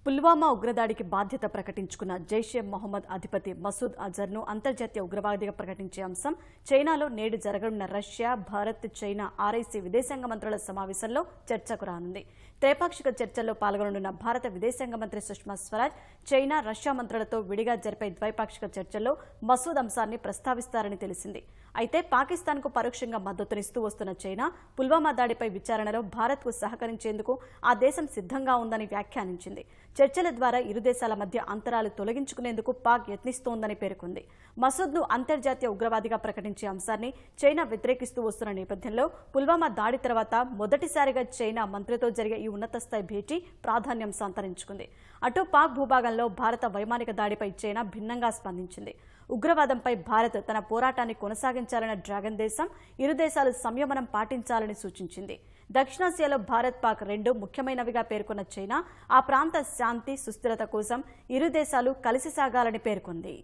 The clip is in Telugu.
పుల్వామా ఉగ్రదాడికి బాధ్యత ప్రకటించుకున్న జైషే మొహమ్మద్ అధిపతి మసూద్ అజర్ను అంతర్జాతీయ ఉగ్రవాదిగా ప్రకటించే అంశం చైనాలో నేడు జరగనున్న రష్యా, భారత్, చైనా ఆర్ఐసీ విదేశాంగ మంత్రుల సమావేశంలో చర్చకు రానుంది. త్రైపాక్షిక చర్చల్లో పాల్గొననున్న భారత విదేశాంగ మంత్రి సుష్మా స్వరాజ్ చైనా, రష్యా మంత్రులతో విడిగా జరిపే ద్వైపాక్షిక చర్చల్లో మసూద్ అంశాన్ని ప్రస్తావిస్తారని తెలిసింది. అయితే పాకిస్తాన్కు పరోక్షంగా మద్దతునిస్తూ వస్తున్న చైనా పుల్వామా దాడిపై విచారణలో భారత్కు సహకరించేందుకు ఆ దేశం సిద్ధంగా ఉందని వ్యాఖ్యానించింది. చర్చల ద్వారా ఇరు దేశాల మధ్య అంతరాలు తొలగించుకునేందుకు పాక్ యత్నిస్తోందని పేర్కొంది. మసూద్ను అంతర్జాతీయ ఉగ్రవాదిగా ప్రకటించే అంశాన్ని చైనా వ్యతిరేకిస్తూ వస్తున్న నేపథ్యంలో పుల్వామా దాడి తర్వాత మొదటిసారిగా చైనా మంత్రితో జరిగే ఈ ఉన్నత స్థాయి భేటీ ప్రాధాన్యం సంతరించుకుంది. అటు పాక్ భూభాగంలో భారత వైమానిక దాడిపై చైనా భిన్నంగా స్పందించింది. ఉగ్రవాదంపై భారత్ తన పోరాటాన్ని కొనసాగించాలన్న డ్రాగన్ దేశం ఇరు దేశాలు సంయమనం పాటించాలని సూచించింది. దక్షిణాసియాలో భారత్, పాక్ రెండు ముఖ్యమైనవిగా పేర్కొన్న చైనా ఆ ప్రాంత శాంతి, సుస్థిరత కోసం ఇరు దేశాలు కలిసి సాగాలని పేర్కొంది.